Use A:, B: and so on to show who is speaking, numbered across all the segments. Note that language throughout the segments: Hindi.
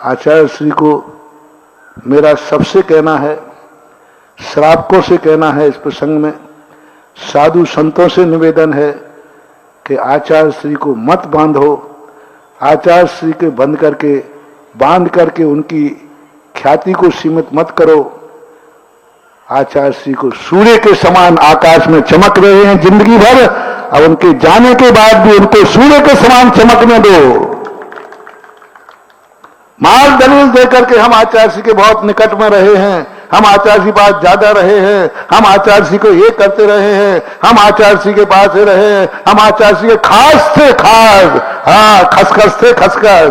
A: आचार्य श्री को मेरा सबसे कहना है, श्रावकों से कहना है, इस प्रसंग में साधु संतों से निवेदन है कि आचार्य श्री को मत बांधो, आचार्य श्री के बांध करके उनकी ख्याति को सीमित मत करो। आचार्य श्री को सूर्य के समान आकाश में चमक रहे हैं जिंदगी भर, और उनके जाने के बाद भी उनको सूर्य के समान चमकने दो। माल दलील देकर के हम आचार्य श्री के बहुत निकट में रहे हैं, हम आचार्य श्री पास ज्यादा रहे हैं, हम आचार्य श्री को ये करते रहे हैं, हम आचार्य श्री के पास रहे हैं, हम आचार्य श्री के खास थे, खास, हाँ खसखस थे, खसखस,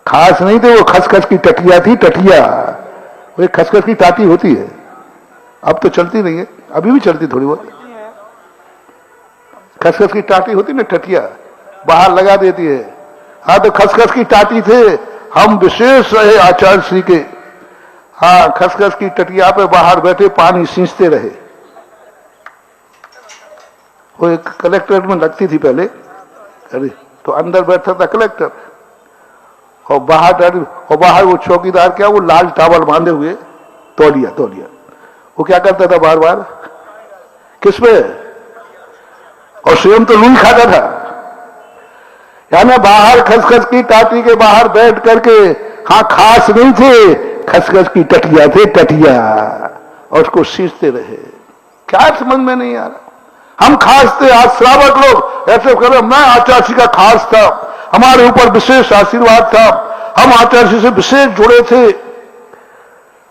A: खास नहीं थे वो, खसखस की टटिया थी, टटिया। वो एक खसखस की टाटी होती है, अब तो चलती नहीं है, अभी भी चलती थोड़ी बहुत। खसखस की टाटी होती ना, टटिया बाहर लगा देती है। हाँ तो खसखस की टाटी थे हम, विशेष रहे आचार्य श्री के। हाँ खसखस की टटिया पे बाहर बैठे पानी सींचते रहे। वो एक कलेक्ट्रेट में लगती थी पहले, अरे तो अंदर बैठा था कलेक्टर, और बाहर वो चौकीदार, क्या वो लाल टावल बांधे हुए, तौलिया, वो क्या करता था बार बार, किस पे, और स्वयं तो लूई खाता था। यानी बाहर खसखस की टाटी के बाहर बैठ करके, हाँ खास नहीं थे, खसखस की टटिया थे, टटिया, और उसको सींचते रहे। क्या समझ में नहीं आ रहा। हम खास थे, आज श्रावक लोग ऐसे करो, मैं आचार्य का खास था, हमारे ऊपर विशेष आशीर्वाद था, हम आचार्य से विशेष जुड़े थे,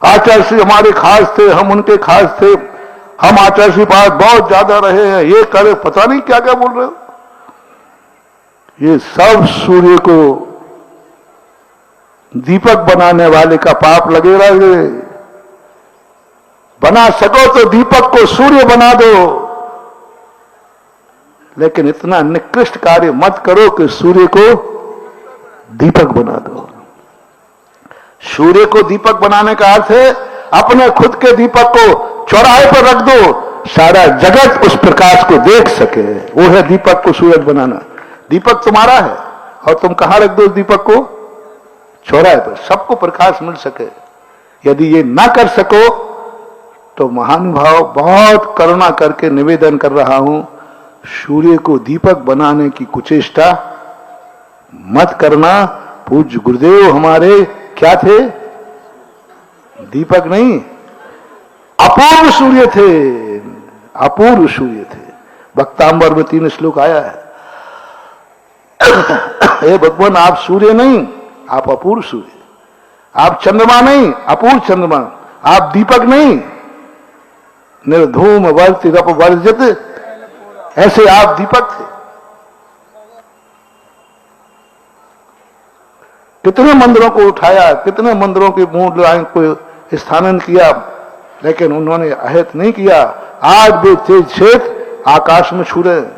A: आचार्य से हमारे खास थे, हम उनके खास थे, हम आचार्य के पास बहुत ज्यादा रहे हैं, ये करे, पता नहीं क्या क्या बोल रहे हो। ये सब सूर्य को दीपक बनाने वाले का पाप लगे रहे। बना सको तो दीपक को सूर्य बना दो, लेकिन इतना निकृष्ट कार्य मत करो कि सूर्य को दीपक बना दो। सूर्य को दीपक बनाने का अर्थ है अपने खुद के दीपक को चौराहे पर रख दो, सारा जगत उस प्रकाश को देख सके। वो है दीपक को सूरज बनाना। दीपक तुम्हारा है और तुम कहां रख दो उस दीपक को? चौराहे पर, सबको प्रकाश मिल सके। यदि ये ना कर सको तो महानुभाव, बहुत करुणा करके निवेदन कर रहा हूं, सूर्य को दीपक बनाने की कुचेष्टा मत करना। पूज्य गुरुदेव हमारे क्या थे? दीपक नहीं, अपूर्व सूर्य थे, अपूर्व सूर्य थे। भक्तांबर में 3 श्लोक आया है, हे भगवान आप सूर्य नहीं, आप अपूर्व सूर्य, आप चंद्रमा नहीं, अपूर्व चंद्रमा, आप दीपक नहीं, निर्धूम वर्ति रप वर्जित, ऐसे आप दीपक थे। कितने मंदिरों को उठाया, कितने मंदिरों के मूल लाइन को स्थानन किया, लेकिन उन्होंने अहित नहीं किया। आज वे तेज क्षेत्र आकाश में छू रहे हैं।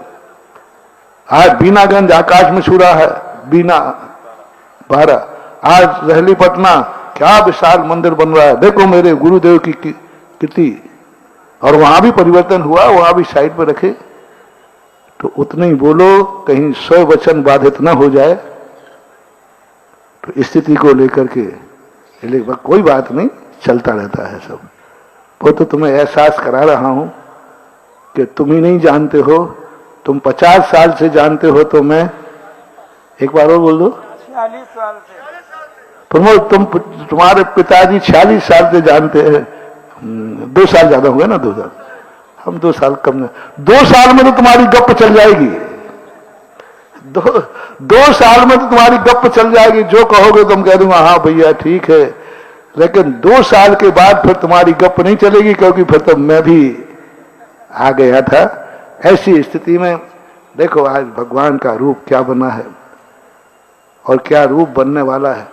A: आज बीनागंज आकाश में छू रहा है, बीना बारा। आज रहली पटना क्या विशाल मंदिर बन रहा है, देखो मेरे गुरुदेव की कृति। और वहां भी परिवर्तन हुआ, वहां भी साइड पर रखे। तो उतने ही बोलो, कहीं 100 वचन बाधित न हो जाए। तो स्थिति को लेकर के कोई बात नहीं, चलता रहता है सब। वो तो तुम्हें एहसास करा रहा हूं कि तुम ही नहीं जानते हो, तुम 50 साल से जानते हो, तो मैं एक बार और बोल दो,
B: 46 साल से।
A: प्रमोद तुम्हारे पिताजी 46 साल से जानते हैं। 2 साल ज्यादा हुए ना, 2 साल, हम 2 साल कम। 2 साल में तो तुम्हारी गप चल जाएगी, 2 साल में तो तुम्हारी गप चल जाएगी। जो कहोगे तुम कह दूंगा हाँ भैया ठीक है, लेकिन 2 साल के बाद फिर तुम्हारी गप नहीं चलेगी, क्योंकि फिर तो मैं भी आ गया था। ऐसी स्थिति में देखो आज भगवान का रूप क्या बना है और क्या रूप बनने वाला है।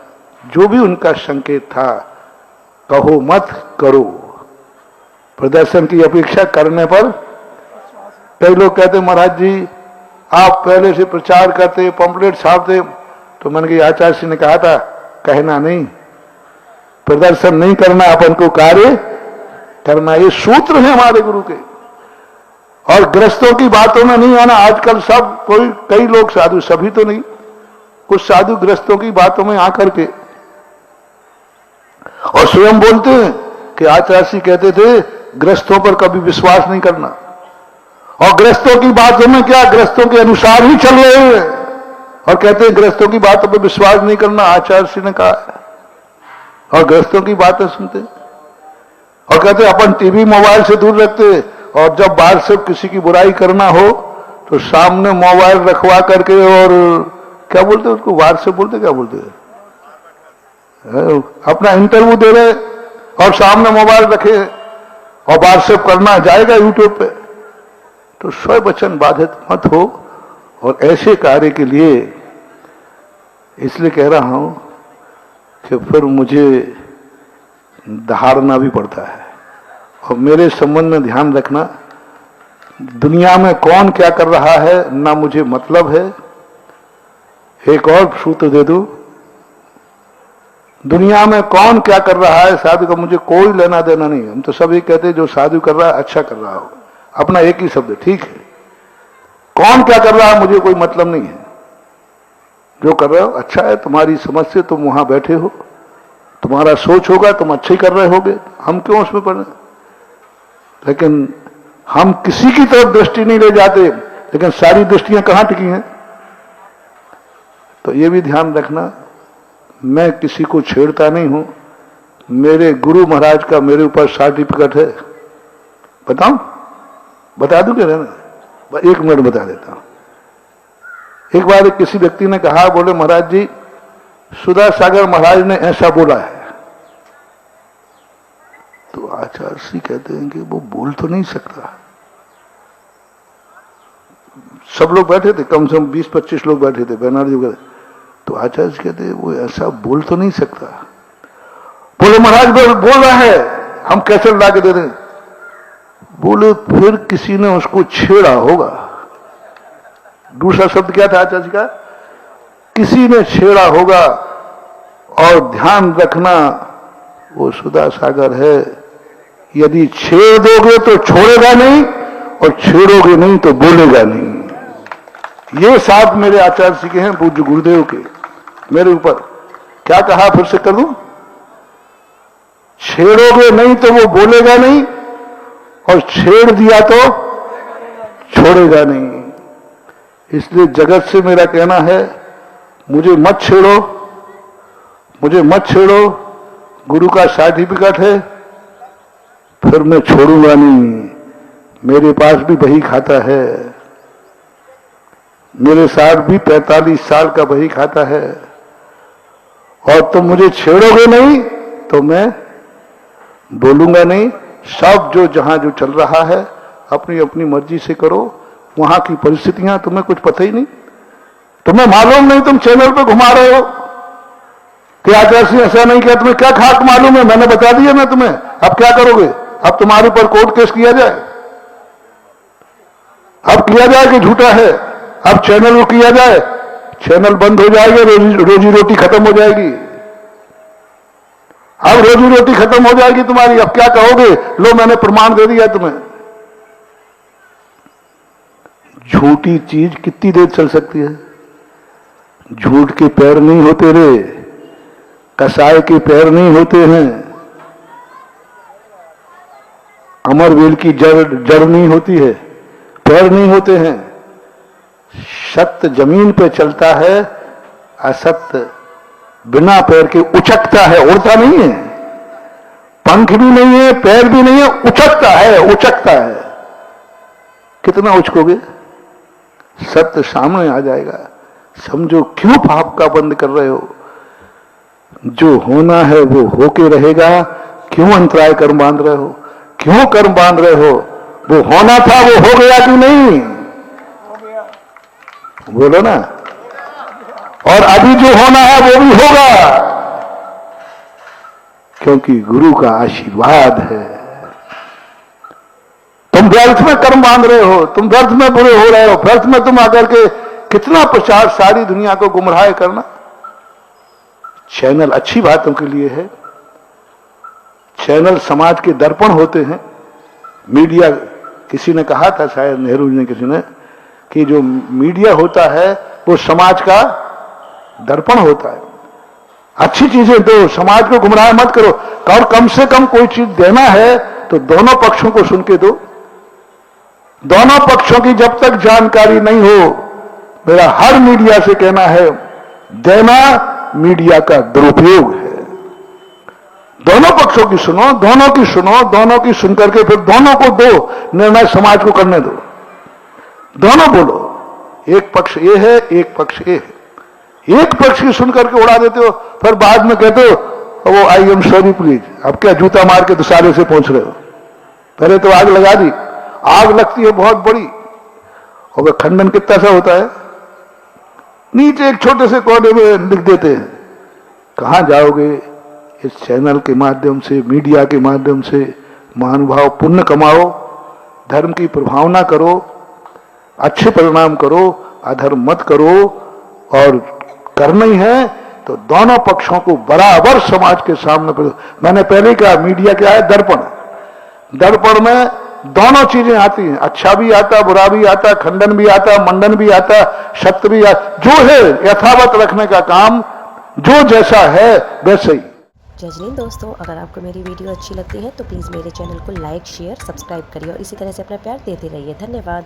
A: जो भी उनका संकेत था, कहो मत करो, प्रदर्शन की अपेक्षा करने पर। कई लोग कहते महाराज जी आप पहले से प्रचार करते, पंपलेट छापते, तो मैंने कहा आचार्य जी ने कहा था कहना नहीं, प्रदर्शन नहीं करना, अपन को कार्य करना। ये सूत्र है हमारे गुरु के। और ग्रस्तों की बातों में नहीं आना। आजकल सब कई लोग साधु, सभी तो नहीं, कुछ साधु ग्रस्तों की बातों में आकर के, और स्वयं बोलते हैं कि आचार्य जी कहते थे ग्रस्तों पर कभी विश्वास नहीं करना, और ग्रस्तों की बातों में क्या, ग्रस्तों के अनुसार ही चल रहे हैं, और कहते हैं ग्रस्तों की बातों पर विश्वास नहीं करना, आचार्य जी ने कहा है, और ग्रस्तों की बातें सुनते, और कहते अपन टीवी मोबाइल से दूर रखते, और जब बाहर से किसी की बुराई करना हो तो सामने मोबाइल रखवा करके, और क्या बोलते उसको, व्हाट्सएप बोलते, क्या बोलते हैं, अपना इंटरव्यू दे रहे और सामने मोबाइल रखे और व्हाट्सएप करना जाएगा यूट्यूब पे, तो स्ववचन बाधित मत हो। और ऐसे कार्य के लिए इसलिए कह रहा हूं कि फिर मुझे धारना भी पड़ता है, और मेरे संबंध में ध्यान रखना, दुनिया में कौन क्या कर रहा है ना मुझे मतलब है। एक और सूत्र दे दूं, दुनिया में कौन क्या कर रहा है साधु का मुझे कोई लेना देना नहीं। हम तो सभी कहते हैं जो साधु कर रहा है अच्छा कर रहा हो, अपना एक ही शब्द ठीक है, कौन क्या कर रहा है मुझे कोई मतलब नहीं है, जो कर रहे हो अच्छा है, तुम्हारी समझ से तुम वहां बैठे हो, तुम्हारा सोच होगा तुम अच्छे ही कर रहे होगे, हम क्यों उसमें पड़े। लेकिन हम किसी की तरफ दृष्टि नहीं ले जाते, लेकिन सारी दृष्टियां कहां टिकी हैं। तो ये भी ध्यान रखना, मैं किसी को छेड़ता नहीं हूं, मेरे गुरु महाराज का मेरे ऊपर सर्टिफिकेट है, बताऊं, बता दूं क्या रहना, 1 मिनट बता देता हूं। एक बार किसी व्यक्ति ने कहा, बोले महाराज जी सुधा सागर महाराज ने ऐसा बोला है, तो आचार्य जी कहते हैं कि वो बोल तो नहीं सकता। सब लोग बैठे थे, कम से कम 20-25 लोग बैठे थे बैनर्जी वगैरह, तो आचार्य जी कहते हैं वो ऐसा बोल तो नहीं सकता। बोले महाराज बोल रहा है, हम कैसे ला के दे दें। बोले फिर किसी ने उसको छेड़ा होगा। दूसरा शब्द क्या था आचार्य जी का, किसी ने छेड़ा होगा। और ध्यान रखना वो सुधा सागर है, यदि छेड़ दोगे तो छोड़ेगा नहीं, और छेड़ोगे नहीं तो बोलेगा नहीं। ये साथ मेरे आचार्य जी के हैं, पूज्य गुरुदेव के, मेरे ऊपर। क्या कहा फिर से कर दूं, छेड़ोगे नहीं तो वो बोलेगा नहीं, और छेड़ दिया तो छोड़ेगा नहीं। इसलिए जगत से मेरा कहना है, मुझे मत छेड़ो, मुझे मत छेड़ो, गुरु का सर्टिफिकेट है, फिर मैं छोड़ूंगा नहीं। मेरे पास भी बही खाता है, मेरे साथ भी 45 साल का बही खाता है, और तुम मुझे छेड़ोगे नहीं तो मैं बोलूंगा नहीं। सब जो जहां जो चल रहा है अपनी अपनी मर्जी से करो, वहां की परिस्थितियां तुम्हें कुछ पता ही नहीं, तुम्हें मालूम नहीं, तुम चैनल पे घुमा रहे हो कि आचार्य सिंह ऐसा नहीं किया, तुम्हें क्या खाक मालूम है, मैंने बता दिया मैं तुम्हें। अब क्या करोगे, अब तुम्हारे ऊपर कोर्ट केस किया जाए, अब किया जाए कि झूठा है, अब चैनल को किया जाए, चैनल बंद हो जाएगा, रोजी रोटी खत्म हो जाएगी। अब रोजी रोटी खत्म हो जाएगी तुम्हारी, अब क्या कहोगे, लो मैंने प्रमाण दे दिया तुम्हें। झूठी चीज कितनी देर चल सकती है, झूठ के पैर नहीं होते रे, कसाई के पैर नहीं होते हैं, अमरवेल की जड़ नहीं होती है, पैर नहीं होते हैं। सत्य जमीन पे चलता है, असत्य बिना पैर के उचकता है, उड़ता नहीं है, पंख भी नहीं है, पैर भी नहीं है, उचकता है, उचकता है। कितना उचकोगे, सत्य सामने आ जाएगा। समझो क्यों पाप का बंद कर रहे हो, जो होना है वो होके रहेगा। क्यों अंतराय कर्म बांध रहे हो, क्यों कर्म बांध रहे हो, वो होना था वो हो गया कि नहीं, बोलो ना। और अभी जो होना है वो भी होगा, क्योंकि गुरु का आशीर्वाद है। तुम व्यर्थ में कर्म बांध रहे हो, तुम व्यर्थ में बुरे हो रहे हो, व्यर्थ में तुम आकर के कितना प्रचार सारी दुनिया को गुमराह करना। चैनल अच्छी बातों के लिए है, चैनल समाज के दर्पण होते हैं। मीडिया, किसी ने कहा था, शायद नेहरू जी ने, किसी ने, कि जो मीडिया होता है वो समाज का दर्पण होता है। अच्छी चीजें दो, समाज को गुमराह मत करो। और कम से कम कोई चीज देना है तो दोनों पक्षों को सुन के दो। दोनों पक्षों की जब तक जानकारी नहीं हो, मेरा हर मीडिया से कहना है, देना मीडिया का दुरुपयोग है। दोनों पक्षों की सुनो, दोनों की सुनो, दोनों की सुनकर के फिर दोनों को दो, निर्णय समाज को करने दो। दोनों बोलो, एक पक्ष ये है, एक पक्ष ये है। एक पक्ष की सुनकर के उड़ा देते हो, फिर बाद में कहते हो वो आई एम सॉरी प्लीज, अब क्या जूता मार के दुसारे से पहुंच रहे हो। पहले तो आग लगा दी, आग लगती है बहुत बड़ी, और वह खंडन कितना सा होता है, नीचे एक छोटे से कोने में लिख देते हैं। कहां जाओगे? इस चैनल के माध्यम से, मीडिया के माध्यम से महानुभाव पुण्य कमाओ, धर्म की प्रभावना करो, अच्छे परिणाम करो, अधर्म मत करो। और करना ही है तो दोनों पक्षों को बराबर समाज के सामने। मैंने पहले कहा, मीडिया क्या है? दर्पण। दर्पण में दोनों चीजें आती हैं, अच्छा भी आता, बुरा भी आता, खंडन भी आता, मंडन भी आता, सत्य भी आता। जो है यथावत रखने का काम, जो जैसा है वैसे ही।
B: जय हिंद दोस्तों, अगर आपको मेरी वीडियो अच्छी लगती है तो प्लीज़ मेरे चैनल को लाइक, शेयर, सब्सक्राइब करिए और इसी तरह से अपना प्यार देते रहिए। धन्यवाद।